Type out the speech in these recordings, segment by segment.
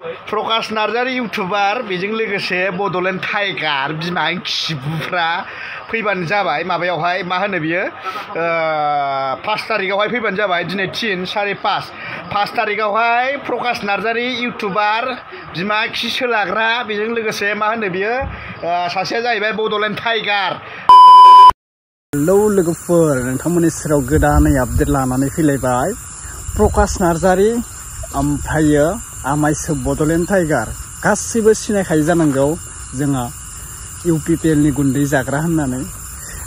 प्रकाश Narzary YouTuber बेजों लोगोसे Bodoland tiger बिमा खिबुफ्रा फैबानो जाबाय माबायावहाय मा होनो बियो 5 तारिखआवहाय फैबानो जाबाय दिनै 3 सारे 5 तारिखआवहाय प्रकाश नार्जारी इउटुबार बिमा खि सोलाग्रा बेजों लोगोसे मा होनो बियो सासेया जाहैबाय बड'लेण्ड टाइगार। हेलौ लोगोफोर, नोंथांमोननि सेराव गोदानै आपडेट लानानै फैलायबाय। प्रकाश नार्जारी ओमफ्रायो आमाइसो बड'लेण्ड टाइगार गासिबो सिनायखायो जानांगौ जोंहा UPPL नि गुन्दै जाग्रा होननानै।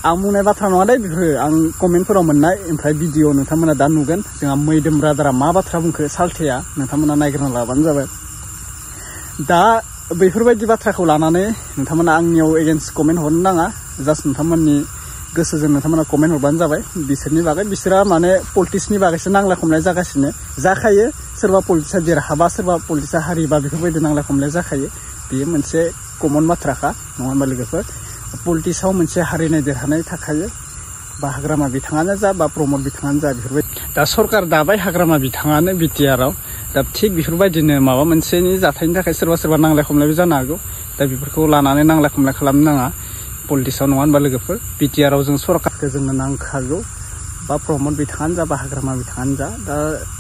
आं बुंनाय बाथ्रा नङा दे, बेफोरो आं कमेन्टफोराव मोननाय ओमफ्राय भिडिअ नोंथांमोना दा नुगोन। जोंहा मैदोम ब्रादारा मा बाथ्रा बुंखो सालथेया नोंथांमोना नायग्रोना लाबानो जाबाय। दा बेफोरबायदि बाथ्राखौ लानानै नोंथांमोना आंनियाव एगेन्स्ट कमेन्ट हरनो नाङा। जास्ट नोंथांमोननि गोसोजों नोंथांमोना कमेन्ट हरबानो जाबाय। बिसोरनि बागै बिसोरा माने पलिटिक्सनि बागैसो नांलाय खमलाय जाखायो। सोरबा पलिटिक्सा देरहाबा सोरबा पलिटिक्सा हारिबा बेफोरबायदि नांलाय खमलाय जाखायो। बेयो मोनसे कमन बाथ्राखा, नङा होनबा लोगोफोर? पलिटिक्सआव मोनसे हारिनाय देरहानाय थाखायो, बा हाग्रामा बिथाङानो जा बा प्रमद बिथाङानो जा बेफोरबायदि। दा सरकार दाबाय हाग्रामा बिथाङानो BTR-आव। दा थिग बेफोरबायदिनो माबा मोनसेनि जाथायनि थाखाय सोरबा नांलाय खमलायबो जानो हागौ। दा बेफोरखौ लानानै नांलाय खमलाय खालामनो नाङा पलिटिक्सआव, नङा होनबा लोगोफोर? BTR-आव जों सरकारखौ जोंनो नांखागौ, बा प्रमद बिथाङानो जा बा हाग्रामा बिथाङानो जा। दा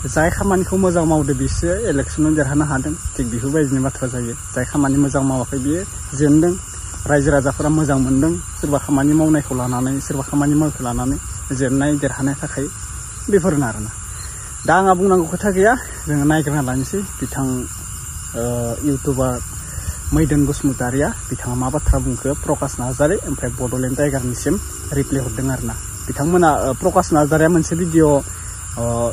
जाय खामानिखौ मोजां मावदो बिसो इलेक्सनाव देरहानो हादों। थिग बेफोरबायदिनि बाथ्रा जायो। जाय खामानि मोजां मावाखै बियो जेनदों। रायजो राजाफोरा मोजां मोनदों सोरबा खामानि मावनायखौ लानानै, सोरबा खामानि मावनायखौ लानानै जेननाय देरहानाय थाखाय बेफोरनो आरोना। दा आंहा बुंनांगौ खोथा गैया, जोङो नायग्रोना लानोसै बिथां इउटुबार मैदोम बसुमतारिया बिथाङा मा बाथ्रा बुंखो प्रकाश नार्जारी ओमफ्राय बड'लेण्ड टाइगारनिसिम रिप्लाय हरदों आरोना। बिथांमोना प्रकाश नार्जारीया मोनसे भिडिअ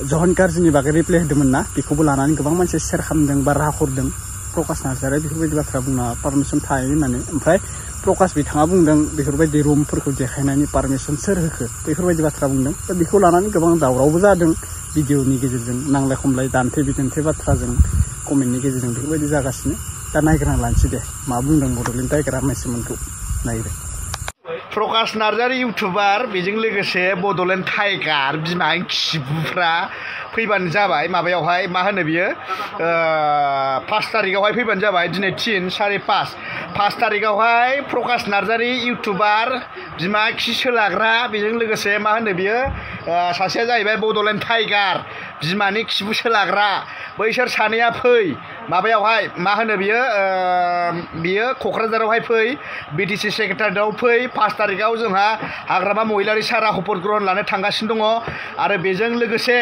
जहन कार्जिनि बागै रिप्लाय होदोंमोन ना, बेखौबो लानानै गोबां मानसि शेयार खालामदों बा राहा हरदों। प्रकाश नार्जारीया बेफोरबायदि बाथ्रा बुंना पारमिसन थायो होननानै। ओमफ्राय प्रकाश बिथाङा बुंदों बेफोरबायदि रुमफोरखौ देखायनायनि पारमिसन सोर होखो बेफोरबायदि बाथ्रा बुंदों। दा बेखौ लानानै गोबां दावरावबो जादों भिडिअनि गेजेरजों, नांलाय खमलाय दान्थे बिदान्थे बाथ्राजों कमेन्टनि गेजेरजों बेफोरबायदि जागासिनो। दा नायग्रोना लानोसै दे मा बुंदों बड'लेण्ड टाइगारा आमाइसोमोनखौ नायदो। प्रकाश नार्जारी इउटुबार बेजों लोगोसे बड'लेण्ड टाइगार बिमा खिबुफ्रा फैबानो जाबाय माबायावहाय मा होनो बियो 5 तारिखआवहाय फैबानो जाबाय दिनै 3 सारे 5 तारिखआवहाय प्रकाश नार्जारी इउटुबार बिमा खि सोलाग्रा बेजों लोगोसे मा होनो बियो सासेया जाहैबाय बड'लेण्ड टाइगार बिमानि खिबु सोलाग्रा। बैसोर सानैया फै माबायावहाय मा होनो बियो क'क्राझारावहाय फै, BTC सेक्रेटारियेटआव फै। 5 तारिखआव जोंहा हाग्रामा महिलारि सारा शपथ ग्रहण लानो थांगासिनो दङ। आरो बेजों लोगोसे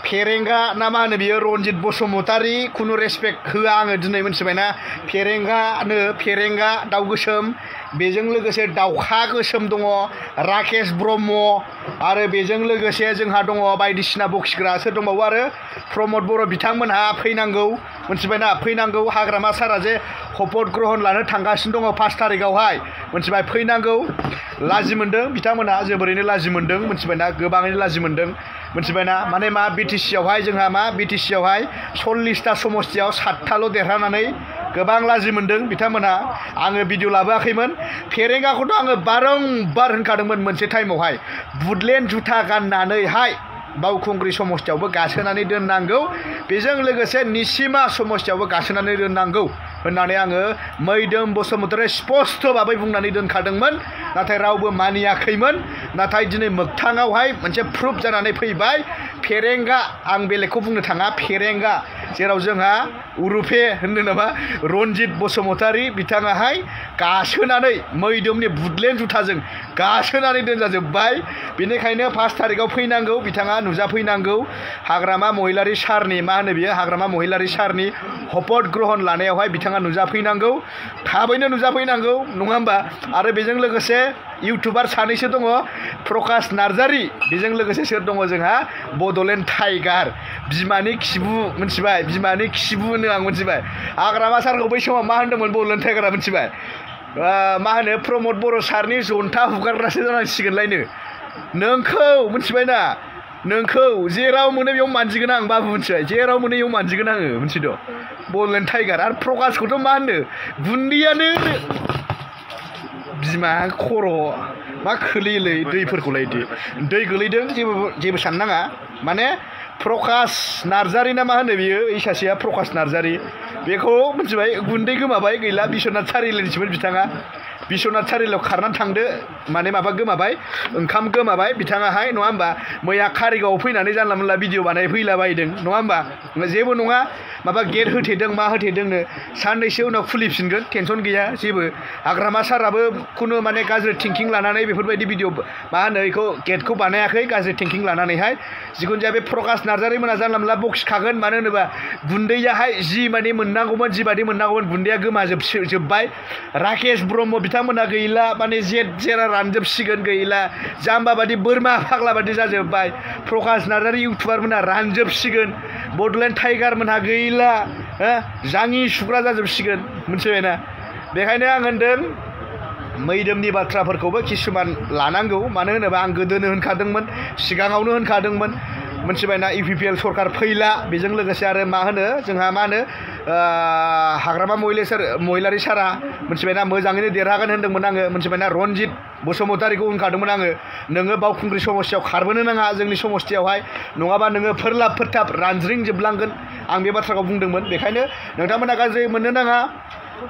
फेरेंगा ना मा होनो बियो रनजित बसुमतारी, खुनु रेसपेक्ट होआ आङो दिनै, मिथिबायना? फेरेंगा दाउ गोसोम, बेजों लोगोसे दाउखा गोसोम दङ, राकेश ब्रह्म, आरो बेजों लोगोसे जोंहा दङ बायदिसिना बखिग्रा सोर दंबावो, आरो प्रमद बर' बिथांमोनहा फैनांगौ, मिथिबायना? फैनांगौ। हाग्रामा सारा जे शपथ ग्रहण लानो थांगासिनो दङ 5 तारिखआवहाय, मिथिबाय? फैनांगौ। लाजि मोन्दों बिथांमोनहा, जोबोरैनो लाजि मोन्दों, मिथिबायना? गोबाङैनो लाजि मोन्दों, मिथिबायना? माने मा BTC-आवहाय जोंहा मा BTC-आवहाय 40टा समस्तियाव 7टाल' देरहानानै गोबां लाजि मोन्दों बिथांमोनहा। आङो भिडिअ लाबोआखैमोन। फेरेंगाखौथ' आङो बारंबार होनखादोंमोन मोनसे टाइमावहाय, बुटलेण्ड जुथा गाननानैहाय बावखुंग्रि समस्तियावबो गासोनानै दोननांगौ, बेजों लोगोसे निसिमा समस्तियावबो गासोनानै दोननांगौ होननानै आङो मैदोम बसुमतारी स्पष्ट भाबै बुंनानै दोनखादोंमोन। नाथाय रावबो मानियाखैमोन। नाथाय दिनै मोगथाङावहाय मोनसे प्रुफ जानानै फैबाय। फेरेंगा, आं बेलेगखौ बुंनो थाङा, फेरेंगा जेराव जोंहा उरुफे होनदों नामा रनजित बसुमतारी बिथाङाहाय गासोनानै मैदोमनि बुटलेण्ड जुथाजों गासोनानै दोनजाजोब्बाय। बेनिखायनो 5 तारिखआव फैनांगौ, बिथाङा नुजाफैनांगौ। हाग्रामा महिलारि सारनि मा होनो बियो हाग्रामा महिलारि सारनि शपथ ग्रहण लानायावहाय बिथाङा नुजाफैनांगौ, थाबैनो नुजाफैनांगौ, नङा होमबा? आरो बेजों लोगोसे इउटुबार सानैसो दङ, प्रकाश नार्जारी, बेजों लोगोसे सोर दङ जोंहा बड'लेण्ड टाइगार बिमानि खिबु, मिथिबाय? बिमानि खिबु होनो आं, मिथिबाय? हाग्रामा सारखौ बै समाव मा होनदोंमोन बड'लेण्ड टाइगारा, मिथिबाय? मा होनो प्रमद बर' सारनि जन्था हुगारग्रासो जानांसिगोनलायनो नोंखौ, मिथिबायना? नोंखौ जेराव मोनो बेयाव मानजिगोन आं बाबु, मिथिबाय? जेराव मोनो बेयाव मानजिगोन आङो, मिथिद'? बड'लेण्ड टाइगार आरो प्रकाशखौथ' मा होनो गुन्दैयानो बिमा खर' मा खोलैयोलै दैफोरखौलाय, दै गोलैदों जेबो साननाङा। माने प्रकाश नार्जारि ना मा होनो बियो ओइ सासेया प्रकाश नार्जारि बेखौ मिथिबाय गुन्दै गोमाबाय गैला बिश्वनाथ सारिआलिनिसोमोन बिथाङा बिश्वनाथ सारिआलियाव खारनानै थांदो माने माबा गोमाबाय ओंखाम गोमाबाय बिथाङाहाय नङा होमबा मैया कारिगावआव फैनानै जानला मोनला भिडिअ बानायफैलाबायदों नङा होमबा जेबो नङा माबा गेट होथेदों मा होथेदोंनो साननैसो उनाव खुलिफिनगोन टेनसन गैया जेबो हाग्रामा साराबो खुनु माने गाज्रि थिंकिं लानानै बेफोरबायदि भिडिअ मा होनो बेखौ गेटखौ बानायाखै गाज्रि थिंकिं लानानैहाय जिखुनु जाया बे प्रकाश नार्जारि मोना जानला मोनला बखिखागोन मानो होनोबा गुन्दैयाहाय जि माने मोननांगौमोन जिबादि मोननांगौमोन गुन्दैया गोमाजोबबाय राकेश ब्रह्म बिथांमोना गैला माने जेरा रानजोबसिगोन गैला जाम्बा बादि बोरमा फाग्ला बादि जाजोबबाय प्रकाश नार्जारि इउटुबार मोना रानजोबसिगोन बड'लेण्ड टाइगार मोनहा गैला जाङि सुग्रा जाजोबसिगोन मिथिबायना बेखायनो आं होनदों मैदोमनि बाथ्राफोरखौबो किसुमान लानांगौ मानो होनोबा आं गोदोनो होनखादोंमोन सिगाङावनो होनखादोंमोन मिथिबायना इउपिपिएल सरकार फैला बेजों लोगोसे आरो मा होनो जोंहा मा होनो हाग्रामा महिलारि सारा मिथिबायना मोजाङैनो देरहागोन होनदोंमोन आङो मिथिबायना रनजित बसुमतारिखौ होनखादोंमोन आङो नोङो बावखुंग्रि समस्तियाव खारबोनो नाङा जोंनि समस्तियावहाय नङाबा नोङो फोरलाब फोरथाब रानज्रिंजोबलांगोन आं बे बाथ्राखौ बुंदोंमोन बेखायनो नोंथांमोना गाज्रि मोननो नाङा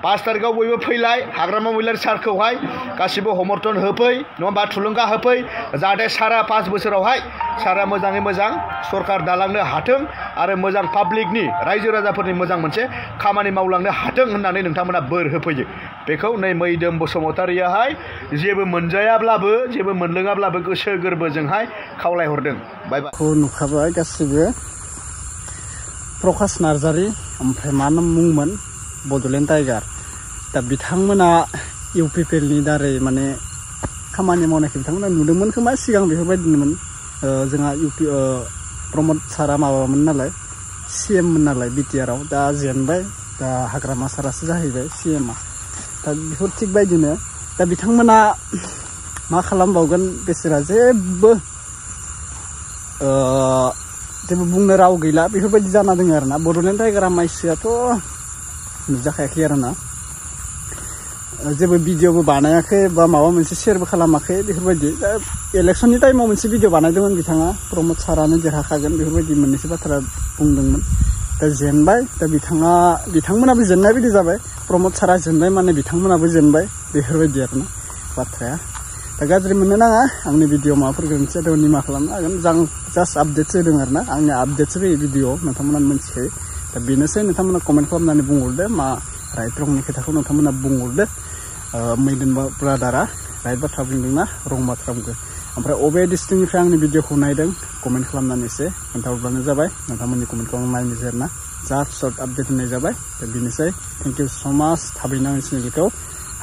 5 तारिखआव बयबो फैलाय हाग्रामा महिलारि सारखौहाय गासिबो समर्थन होफै नङा होमबा थुलुंगा होफै जाहाथे सारा 5 बोसोरावहाय सारा मोजाङै मोजां सरकार दालांनो हाथों आरो मोजां पाब्लिकनि रायजो राजाफोरनि मोजां मोनसे खामानि मावलांनो हाथों होननानै नोंथांमोना बोर होफैयो बेखौ नै मैदोम बसुमतारियाहाय जेबो मोनजायाब्लाबो जेबो मोनलोङाब्लाबो गोसो गोरबोजोंहाय खावलायहरदों बाय बाय नुखाबाय गासिबो प्रकाश नार्जारि ओमफ्राय मा मुंमोन बड'लेण्ड टाइगार दा बिथांमोना इउपिपिएलनि दारै माने खामानि मावनायखौ बिथांमोना नुदोंमोन खोमा सिगां बेफोरबायदिनोमोन जोंहा प्रमद सारा माबामोन नालाय CM मोन नालाय बिटिआरआव दा जेनबाय दा हाग्रामा सारासो जाहैबाय CMआ दा बेफोर थिग बायदिनो दा बिथांमोना मा खालामबावगोन बिसोरा जेबो बुंनो राव गैला बेफोरबायदि जाना दङ आरोना बड'लेण्ड टाइगारा माइसोआथ' नुजाखायाखै आरोना जेबो भिडिअबो बानायाखै बा माबा मोनसे शेयारबो खालामाखै बेफोरबायदि दा इलेक्शननि टाइमाव मोनसे भिडिअ बानायदोंमोन बिथाङा प्रमद सारानो देरहाखागोन बेफोरबायदि मोननैसो बाथ्रा बुंदोंमोन दा जेनबाय दा बिथांमोनाबो जेननाय बायदि जाबाय प्रमद सारा जेनबाय माने बिथांमोनाबो जेनबाय बेफोरबायदि आरोना बाथ्राया दा गाज्रि मोननो नाङा आंनि भिडिअ माबाफोर गोरोन्थि जादों निमाहा खालामनो हागोन आं जास्ट आपडेटसो होदों आरोना आंनि आपडेटसो होयो भिडिअ नोंथांमोना मिथिखायो दा बेनोसै नोंथांमोना कमेन्ट खालामनानै बुंहरदो मा राइट रंनि खोथाखौ नोंथांमोना बुंहरदो मैदोम ब्रादारा राइट बाथ्रा बुंदोंना रं बाथ्रा बुंदों ओमफ्राय अबे डिस्ट्रिक्टनिफ्राय आंनि भिडिअखौ नायदों कमेन्ट खालामनानै एसे खोन्थाहरब्लानो जाबाय नोंथांमोननि कमेन्टखौ आं नायनो जेरना जास्ट सर्ट आपडेट होनाय जाबाय दा बेनोसै थेंक इउ स' माच थाबैनो आंनि चेनेलखौ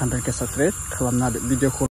100K साबस्क्राइब खालामना होदो भिडिअखौ